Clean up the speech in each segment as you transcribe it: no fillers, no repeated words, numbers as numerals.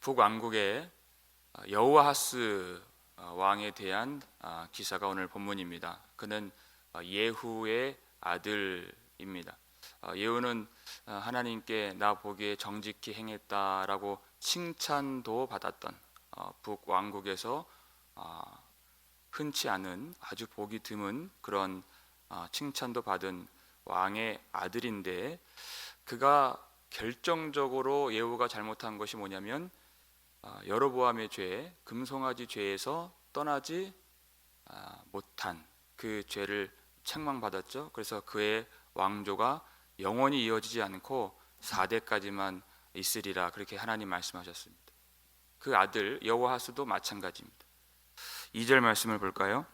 북왕국의 여호아하스 왕에 대한 기사가 오늘 본문입니다. 그는 예후의 아들입니다. 예후는 하나님께 나 보기에 정직히 행했다라고 칭찬도 받았던 북왕국에서 흔치 않은 아주 보기 드문 그런 칭찬도 받은 왕의 아들인데, 그가 결정적으로 예후가 잘못한 것이 뭐냐면 여로보암의 죄, 금송아지 죄에서 떠나지 못한 그 죄를 책망받았죠. 그래서 그의 왕조가 영원히 이어지지 않고 4대까지만 있으리라, 그렇게 하나님 말씀하셨습니다. 그 아들 여호아하스도 마찬가지입니다. 2절 말씀을 볼까요?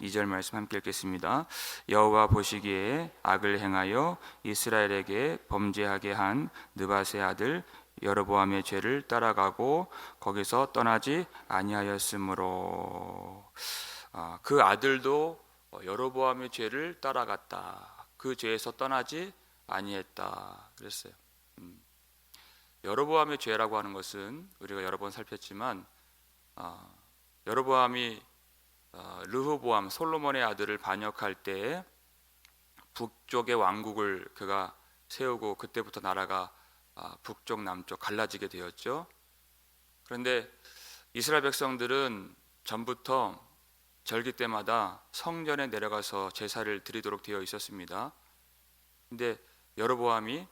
2절 말씀 함께 읽겠습니다. 여호와 보시기에 악을 행하여 이스라엘에게 범죄하게 한 느밧의 아들 여로보암의 죄를 따라가고 거기서 떠나지 아니하였으므로, 그 아들도 여로보암의 죄를 따라갔다. 그 죄에서 떠나지 아니했다 그랬어요. 여로보암의 죄라고 하는 것은 우리가 여러 번 살폈지만 여로보암이 르호보암 솔로몬의 아들을 반역할 때 북쪽의 왕국을 그가 세우고 그때부터 나라가 북쪽 남쪽 갈라지게 되었죠. 그런데 이스라엘 백성들은 전부터 절기 때마다 성전에 내려가서 제사를 드리도록 되어 있었습니다. 근데 여로보암이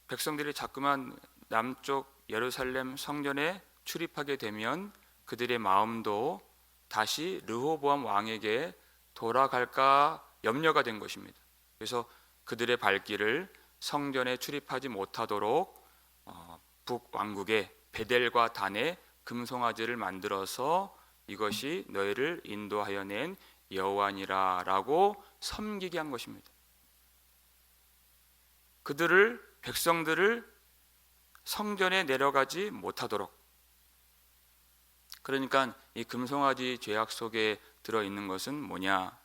백성들이 자꾸만 남쪽 예루살렘 성전에 출입하게 되면 그들의 마음도 다시 르호보암 왕에게 돌아갈까 염려가 된 것입니다. 그래서 그들의 발길을 성전에 출입하지 못하도록 북왕국의 베델과 단에 금송아지를 만들어서 이것이 너희를 인도하여 낸 여호와니라 라고 섬기게 한 것입니다. 백성들을 성전에 내려가지 못하도록. 그러니까 이 금송아지 죄악 속에 들어있는 것은 뭐냐?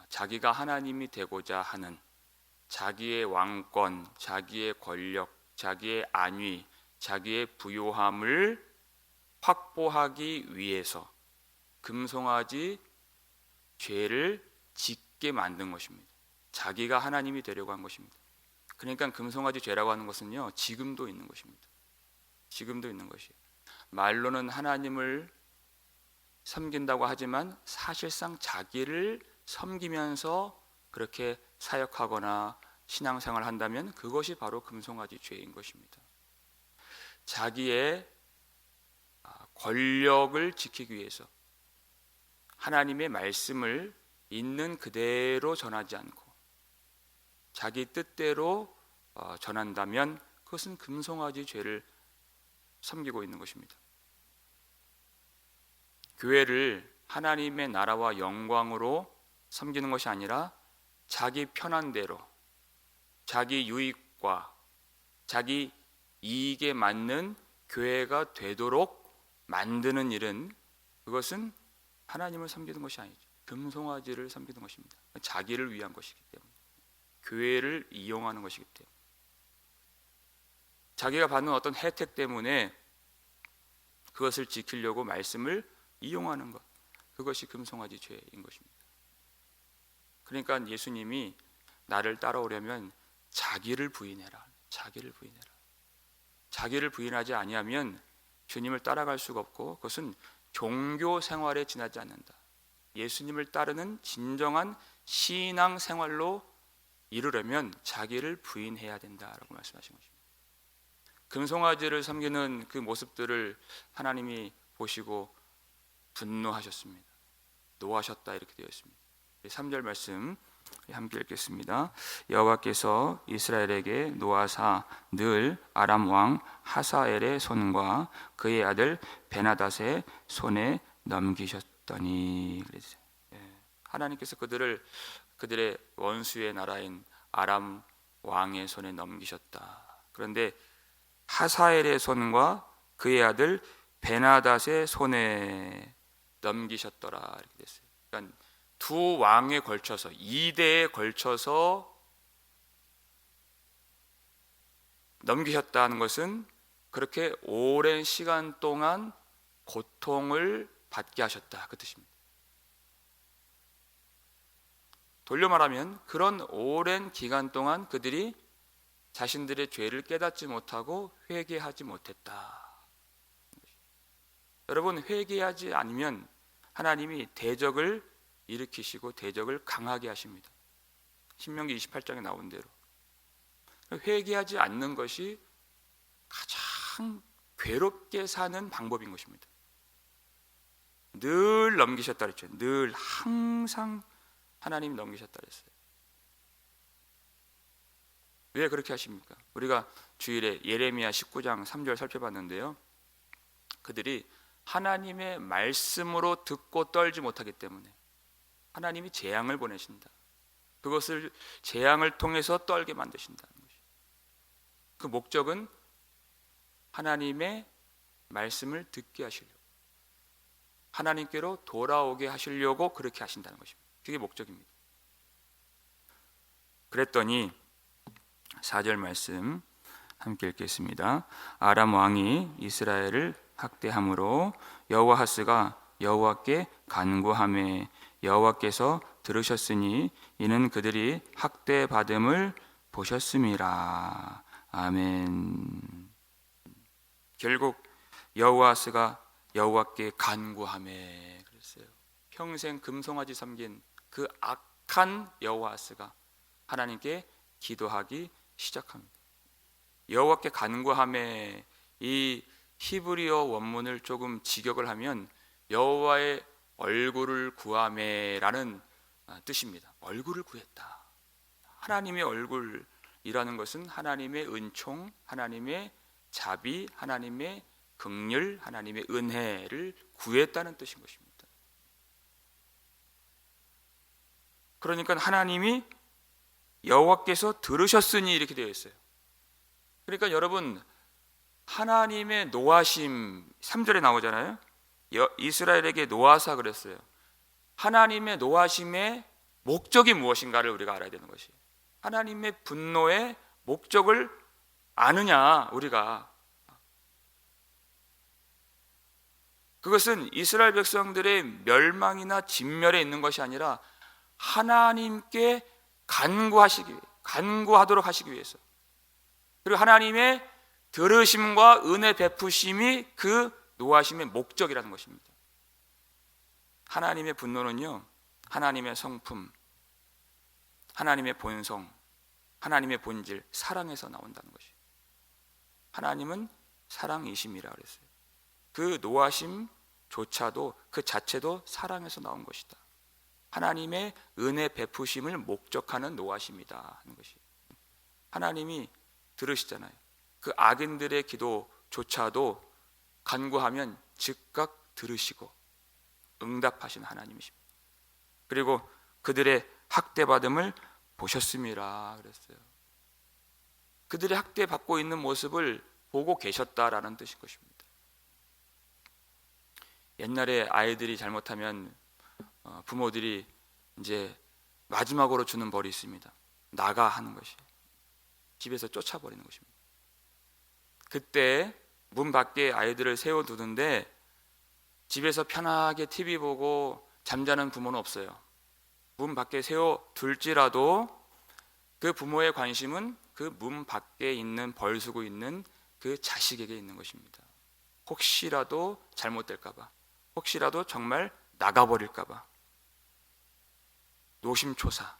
자기가 하나님이 되고자 하는 자기의 왕권, 자기의 권력, 자기의 안위, 자기의 부요함을 확보하기 위해서 금송아지 죄를 짓게 만든 것입니다. 자기가 하나님이 되려고 한 것입니다. 그러니까 금송아지 죄라고 하는 것은요, 지금도 있는 것입니다. 지금도 있는 것이에요. 말로는 하나님을 섬긴다고 하지만 사실상 자기를 섬기면서 그렇게 사역하거나 신앙생활을 한다면 그것이 바로 금송아지 죄인 것입니다. 자기의 권력을 지키기 위해서 하나님의 말씀을 있는 그대로 전하지 않고 자기 뜻대로 전한다면 그것은 금송아지 죄를 섬기고 있는 것입니다. 교회를 하나님의 나라와 영광으로 섬기는 것이 아니라 자기 편한 대로, 자기 유익과 자기 이익에 맞는 교회가 되도록 만드는 일은, 그것은 하나님을 섬기는 것이 아니죠. 금송아지를 섬기는 것입니다. 자기를 위한 것이기 때문에, 교회를 이용하는 것이기 때문에, 자기가 받는 어떤 혜택 때문에 그것을 지키려고 말씀을 이용하는 것, 그것이 금송아지 죄인 것입니다. 그러니까 예수님이 나를 따라오려면 자기를 부인해라. 자기를 부인해라. 자기를 부인하지 아니하면 주님을 따라갈 수가 없고, 그것은 종교 생활에 지나지 않는다. 예수님을 따르는 진정한 신앙 생활로 이루려면 자기를 부인해야 된다라고 말씀하신 것입니다. 금송아지를 섬기는 그 모습들을 하나님이 보시고 분노하셨습니다. 노하셨다, 이렇게 되어 있습니다. 3절 말씀 함께 읽겠습니다. 여호와께서 이스라엘에게 노하사 늘 아람 왕 하사엘의 손과 그의 아들 베나닷의 손에 넘기셨더니, 하나님께서 그들의 원수의 나라인 아람 왕의 손에 넘기셨다. 그런데 하사엘의 손과 그의 아들 베나닷의 손에 넘기셨더라, 이렇게 됐어요. 그러니까 두 왕에 걸쳐서, 2대에 걸쳐서 넘기셨다는 것은 그렇게 오랜 시간 동안 고통을 받게 하셨다, 그 뜻입니다. 돌려 말하면 그런 오랜 기간 동안 그들이 자신들의 죄를 깨닫지 못하고 회개하지 못했다. 여러분, 회개하지 않으면 하나님이 대적을 일으키시고 대적을 강하게 하십니다. 신명기 28장에 나온 대로 회개하지 않는 것이 가장 괴롭게 사는 방법인 것입니다. 늘 넘기셨다 그랬죠. 늘 항상 하나님 넘기셨다 그랬어요. 왜 그렇게 하십니까? 우리가 주일에 예레미야 19장 3절 살펴봤는데요, 그들이 하나님의 말씀으로 듣고 떨지 못하기 때문에 하나님이 재앙을 보내신다. 그것을 재앙을 통해서 떨게 만드신다는 것이죠. 그 목적은 하나님의 말씀을 듣게 하시려고, 하나님께로 돌아오게 하시려고 그렇게 하신다는 것입니다. 그게 목적입니다. 그랬더니 4절 말씀 함께 읽겠습니다. 아람 왕이 이스라엘을 학대함으로 여호아하스가 여호와께 간구하매 여호와께서 들으셨으니 이는 그들이 학대받음을 보셨음이라. 아멘. 결국 여호아하스가 여호와께 간구하매 그랬어요. 평생 금송아지 섬긴 그 악한 여호아하스가 하나님께 기도하기 시작합니다. 여호와께 간구하매, 이 히브리어 원문을 조금 직역을 하면 여호와의 얼굴을 구하매라는 뜻입니다. 얼굴을 구했다. 하나님의 얼굴이라는 것은 하나님의 은총, 하나님의 자비, 하나님의 긍휼, 하나님의 은혜를 구했다는 뜻인 것입니다. 그러니까 하나님이 여호와께서 들으셨으니 이렇게 되어 있어요. 그러니까 여러분, 하나님의 노하심 3절에 나오잖아요. 이스라엘에게 노하사 그랬어요. 하나님의 노하심의 목적이 무엇인가를 우리가 알아야 되는 것이에요. 하나님의 분노의 목적을 아느냐, 우리가. 그것은 이스라엘 백성들의 멸망이나 진멸에 있는 것이 아니라 하나님께 간구하도록 하시기 위해서, 그리고 하나님의 들으심과 은혜 베푸심이 그 노하심의 목적이라는 것입니다. 하나님의 분노는요, 하나님의 성품, 하나님의 본성, 하나님의 본질, 사랑에서 나온다는 것이에요. 하나님은 사랑이심이라 그랬어요. 그 노하심조차도, 그 자체도 사랑에서 나온 것이다. 하나님의 은혜 베푸심을 목적하는 노하심이다 하는 것이. 하나님이 들으시잖아요. 그 악인들의 기도조차도 간구하면 즉각 들으시고 응답하신 하나님이십니다. 그리고 그들의 학대받음을 보셨음이라 그랬어요. 그들이 학대받고 있는 모습을 보고 계셨다라는 뜻인 것입니다. 옛날에 아이들이 잘못하면 부모들이 이제 마지막으로 주는 벌이 있습니다. 나가 하는 것이, 집에서 쫓아버리는 것입니다. 그때 문 밖에 아이들을 세워두는데 집에서 편하게 TV 보고 잠자는 부모는 없어요. 문 밖에 세워둘지라도 그 부모의 관심은 그 문 밖에 있는, 벌 쓰고 있는 그 자식에게 있는 것입니다. 혹시라도 잘못될까봐, 혹시라도 정말 나가버릴까봐 노심초사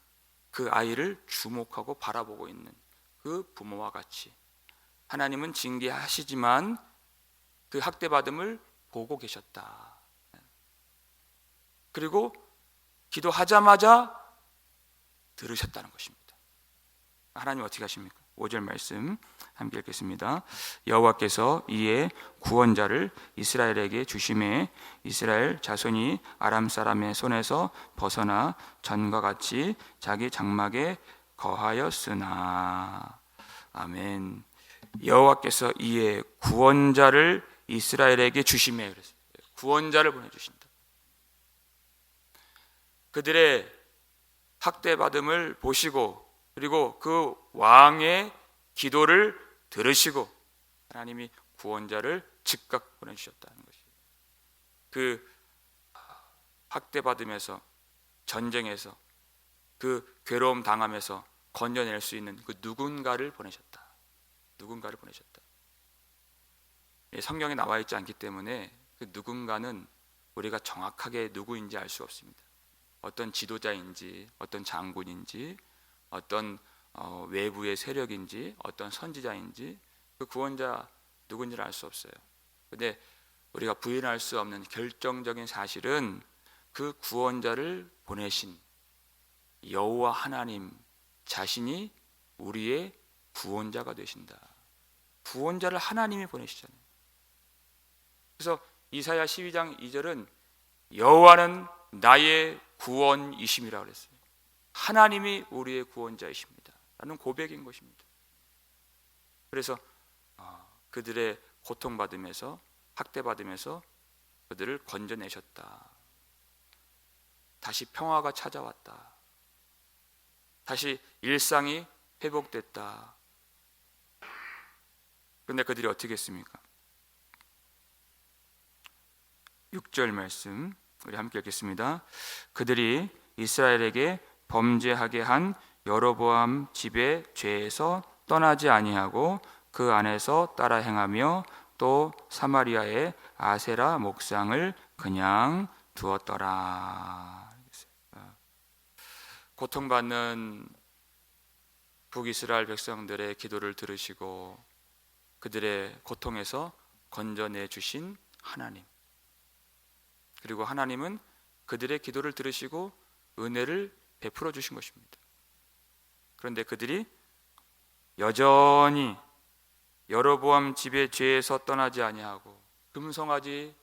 그 아이를 주목하고 바라보고 있는 그 부모와 같이 하나님은 징계하시지만 그 학대받음을 보고 계셨다. 그리고 기도하자마자 들으셨다는 것입니다. 하나님 어떻게 하십니까? 5절 말씀 함께 읽겠습니다. 여호와께서 이에 구원자를 이스라엘에게 주심에 이스라엘 자손이 아람 사람의 손에서 벗어나 전과 같이 자기 장막에 거하였으나. 아멘. 여호와께서 이에 구원자를 이스라엘에게 주심에, 그랬어요. 구원자를 보내주신다. 그들의 학대받음을 보시고 그리고 그 왕의 기도를 들으시고 하나님이 구원자를 즉각 보내주셨다는 것이. 그 학대받으면서, 전쟁에서, 그 괴로움 당하면서 건져낼 수 있는 그 누군가를 보내셨다. 누군가를 보내셨다. 성경에 나와 있지 않기 때문에 그 누군가는 우리가 정확하게 누구인지 알 수 없습니다. 어떤 지도자인지, 어떤 장군인지, 어떤 외부의 세력인지, 어떤 선지자인지, 그 구원자 누군지를 알 수 없어요. 근데 우리가 부인할 수 없는 결정적인 사실은 그 구원자를 보내신 여호와 하나님 자신이 우리의 구원자가 되신다. 구원자를 하나님이 보내시잖아요. 그래서 이사야 12장 2절은 여호와는 나의 구원이심이라고 그랬어요. 하나님이 우리의 구원자이십니다 라는 고백인 것입니다. 그래서 그들의 고통받으면서, 학대받으면서 그들을 건져내셨다. 다시 평화가 찾아왔다. 다시 일상이 회복됐다. 그런데 그들이 어떻게 했습니까? 6절 말씀 우리 함께 읽겠습니다. 그들이 이스라엘에게 범죄하게 한 여로보암 집의 죄에서 떠나지 아니하고 그 안에서 따라 행하며 또 사마리아의 아세라 목상을 그냥 두었더라. 고통받는 북이스라엘 백성들의 기도를 들으시고 그들의 고통에서 건져내 주신 하나님, 그리고 하나님은 그들의 기도를 들으시고 은혜를 베풀어 주신 것입니다. 그런데 그들이 여전히 여로보암 집의 죄에서 떠나지 아니하고 금송아지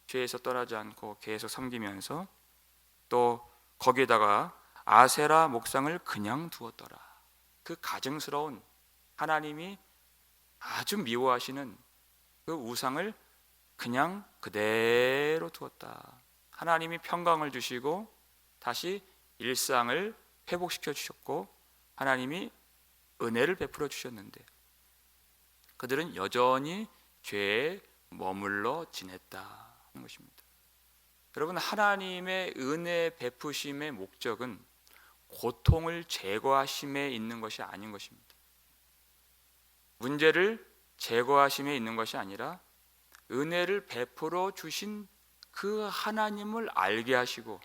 죄에서 떠나지 않고 계속 섬기면서 또 거기에다가 아세라 목상을 그냥 두었더라. 그 가증스러운 하나님이 아주 미워하시는 그 우상을 그냥 그대로 두었다. 하나님이 평강을 주시고 다시 일상을 회복시켜 주셨고 하나님이 은혜를 베풀어 주셨는데 그들은 여전히 죄에 머물러 지냈다는 것입니다. 여러분, 하나님의 은혜 베푸심의 목적은 고통을 제거하심에 있는 것이 아닌 것입니다. 문제를 제거하심에 있는 것이 아니라 은혜를 베풀어 주신 그 하나님을 알게 하시고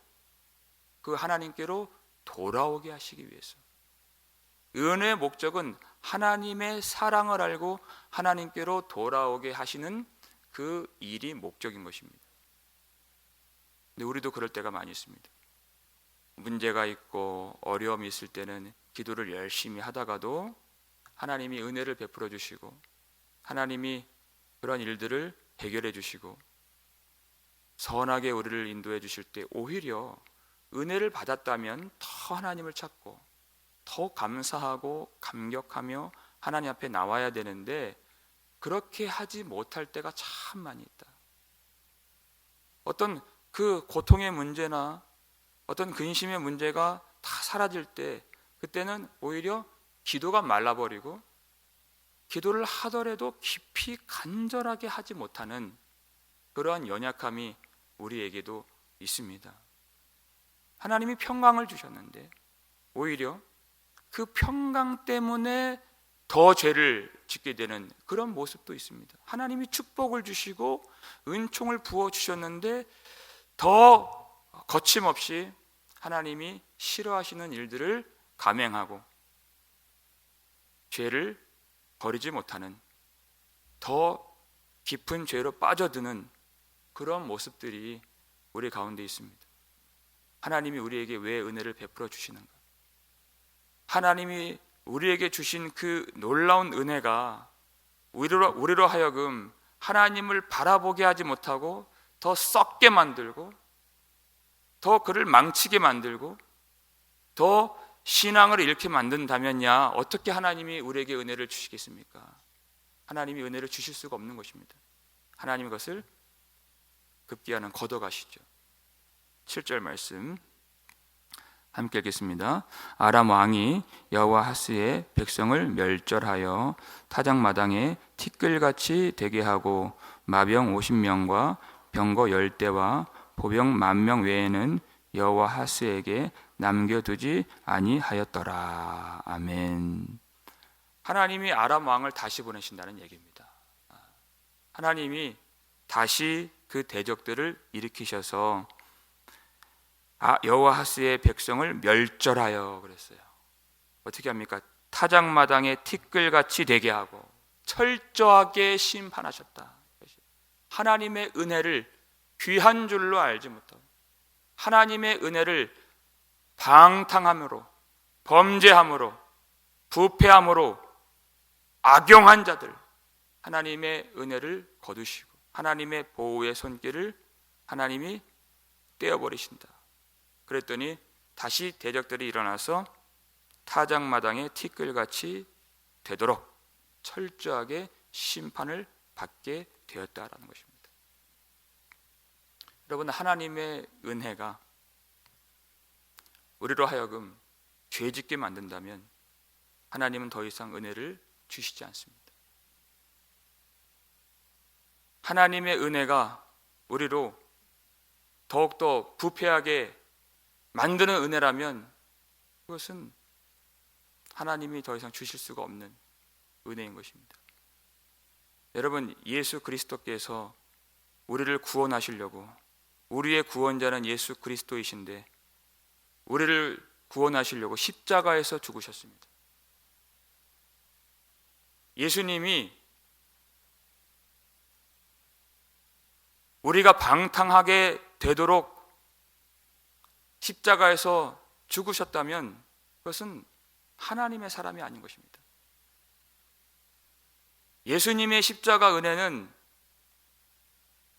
그 하나님께로 돌아오게 하시기 위해서. 은혜의 목적은 하나님의 사랑을 알고 하나님께로 돌아오게 하시는 그 일이 목적인 것입니다. 근데 우리도 그럴 때가 많이 있습니다. 문제가 있고 어려움이 있을 때는 기도를 열심히 하다가도 하나님이 은혜를 베풀어 주시고 하나님이 그런 일들을 해결해 주시고 선하게 우리를 인도해 주실 때 오히려 은혜를 받았다면 더 하나님을 찾고 더 감사하고 감격하며 하나님 앞에 나와야 되는데 그렇게 하지 못할 때가 참 많이 있다. 어떤 그 고통의 문제나 어떤 근심의 문제가 다 사라질 때 그때는 오히려 기도가 말라버리고 기도를 하더라도 깊이 간절하게 하지 못하는 그러한 연약함이 우리에게도 있습니다. 하나님이 평강을 주셨는데 오히려 그 평강 때문에 더 죄를 짓게 되는 그런 모습도 있습니다. 하나님이 축복을 주시고 은총을 부어 주셨는데 더 거침없이 하나님이 싫어하시는 일들을 감행하고 죄를 버리지 못하는 더 깊은 죄로 빠져드는 그런 모습들이 우리 가운데 있습니다. 하나님이 우리에게 왜 은혜를 베풀어 주시는가? 하나님이 우리에게 주신 그 놀라운 은혜가 우리로 하여금 하나님을 바라보게 하지 못하고 더 썩게 만들고 더 그를 망치게 만들고 더 신앙을 잃게 만든다면야 어떻게 하나님이 우리에게 은혜를 주시겠습니까? 하나님이 은혜를 주실 수가 없는 것입니다. 하나님이 그것을 급기야는 걷어가시죠. 7절 말씀 함께 읽겠습니다. 아람 왕이 여호와하스의 백성을 멸절하여 타작마당에 티끌같이 되게 하고 마병 50명과 병거 10대와 보병 10,000명 외에는 여호와하스에게 남겨두지 아니하였더라. 아멘. 하나님이 아람 왕을 다시 보내신다는 얘기입니다. 하나님이 다시 그 대적들을 일으키셔서 여호와하스의 백성을 멸절하여 그랬어요. 어떻게 합니까? 타작마당에 티끌같이 되게 하고 철저하게 심판하셨다. 하나님의 은혜를 귀한 줄로 알지 못하고 하나님의 은혜를 방탕함으로, 범죄함으로, 부패함으로 악용한 자들, 하나님의 은혜를 거두시고 하나님의 보호의 손길을 하나님이 떼어버리신다. 그랬더니 다시 대적들이 일어나서 타작마당에 티끌같이 되도록 철저하게 심판을 받게 되었다라는 것입니다. 여러분, 하나님의 은혜가 우리로 하여금 죄짓게 만든다면 하나님은 더 이상 은혜를 주시지 않습니다. 하나님의 은혜가 우리로 더욱더 부패하게 만드는 은혜라면 그것은 하나님이 더 이상 주실 수가 없는 은혜인 것입니다. 여러분, 예수 그리스도께서 우리를 구원하시려고, 우리의 구원자는 예수 그리스도이신데 우리를 구원하시려고 십자가에서 죽으셨습니다. 예수님이 우리가 방탕하게 되도록 십자가에서 죽으셨다면 그것은 하나님의 사람이 아닌 것입니다. 예수님의 십자가 은혜는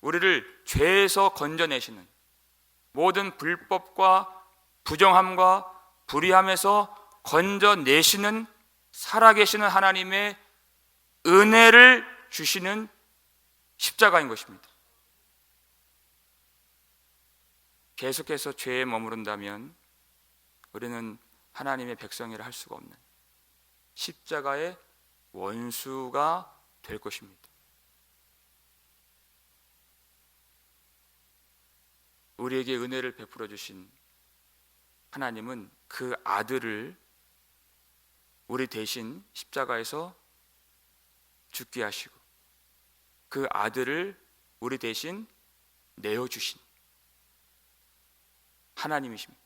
우리를 죄에서 건져내시는, 모든 불법과 부정함과 불의함에서 건져내시는 살아계시는 하나님의 은혜를 주시는 십자가인 것입니다. 계속해서 죄에 머무른다면 우리는 하나님의 백성이라 할 수가 없는 십자가의 원수가 될 것입니다. 우리에게 은혜를 베풀어 주신 하나님은 그 아들을 우리 대신 십자가에서 죽게 하시고 그 아들을 우리 대신 내어주신 하나님이십니다.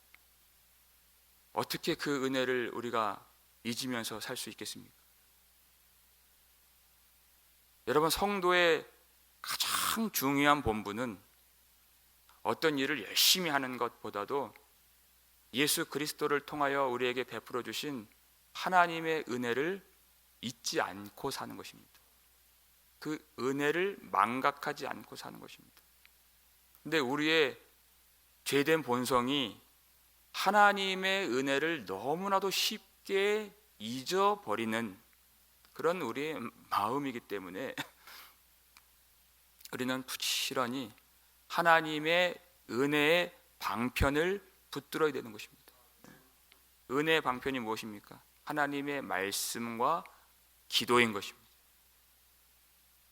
어떻게 그 은혜를 우리가 잊으면서 살 수 있겠습니까? 여러분, 성도의 가장 중요한 본분은 어떤 일을 열심히 하는 것보다도 예수 그리스도를 통하여 우리에게 베풀어 주신 하나님의 은혜를 잊지 않고 사는 것입니다. 그 은혜를 망각하지 않고 사는 것입니다. 근데 우리의 죄된 본성이 하나님의 은혜를 너무나도 쉽게 잊어버리는 그런 우리의 마음이기 때문에 우리는 부지런히 하나님의 은혜의 방편을 붙들어야 되는 것입니다. 은혜의 방편이 무엇입니까? 하나님의 말씀과 기도인 것입니다.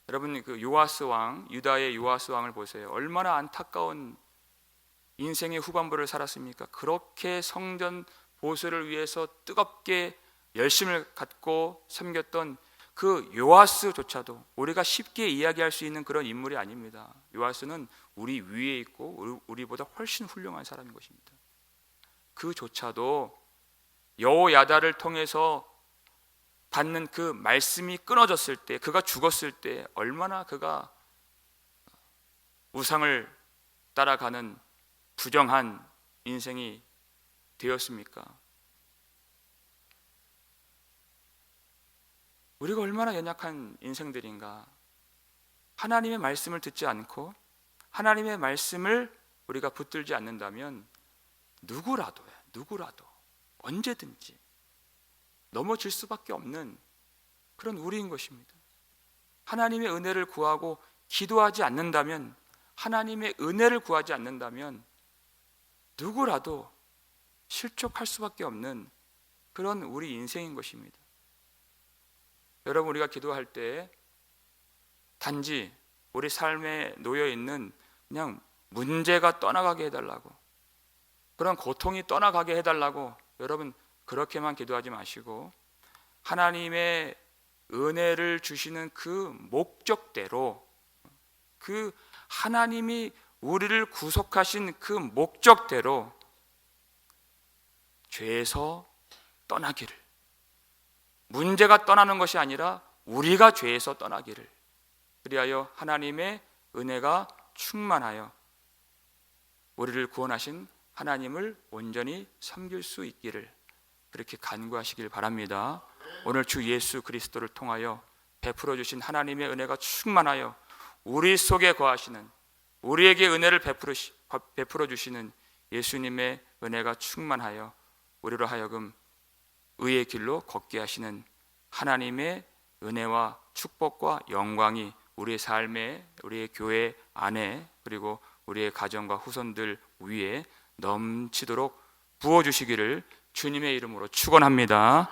여러분, 그 요아스 왕, 유다의 요아스 왕을 보세요. 얼마나 안타까운 인생의 후반부를 살았습니까? 그렇게 성전 보수를 위해서 뜨겁게 열심을 갖고 섬겼던 그 요아스조차도 우리가 쉽게 이야기할 수 있는 그런 인물이 아닙니다. 요아스는 우리 위에 있고 우리보다 훨씬 훌륭한 사람인 것입니다. 그조차도 여호야다를 통해서 받는 그 말씀이 끊어졌을 때, 그가 죽었을 때 얼마나 그가 우상을 따라가는 부정한 인생이 되었습니까? 우리가 얼마나 연약한 인생들인가. 하나님의 말씀을 듣지 않고 하나님의 말씀을 우리가 붙들지 않는다면 누구라도 언제든지 넘어질 수밖에 없는 그런 우리인 것입니다. 하나님의 은혜를 구하고 기도하지 않는다면, 하나님의 은혜를 구하지 않는다면 누구라도 실족할 수밖에 없는 그런 우리 인생인 것입니다. 여러분, 우리가 기도할 때 단지 우리 삶에 놓여 있는 그냥 문제가 떠나가게 해달라고, 그런 고통이 떠나가게 해달라고, 여러분 그렇게만 기도하지 마시고 하나님의 은혜를 주시는 그 목적대로, 그 하나님이 우리를 구속하신 그 목적대로 죄에서 떠나기를, 문제가 떠나는 것이 아니라 우리가 죄에서 떠나기를, 그리하여 하나님의 은혜가 충만하여 우리를 구원하신 하나님을 온전히 섬길 수 있기를 그렇게 간구하시길 바랍니다. 오늘 주 예수 그리스도를 통하여 베풀어 주신 하나님의 은혜가 충만하여 우리 속에 거하시는, 우리에게 은혜를 베풀어 주시는 예수님의 은혜가 충만하여 우리로 하여금 의의 길로 걷게 하시는 하나님의 은혜와 축복과 영광이 우리의 삶에, 우리의 교회 안에, 그리고 우리의 가정과 후손들 위에 넘치도록 부어주시기를 주님의 이름으로 축원합니다.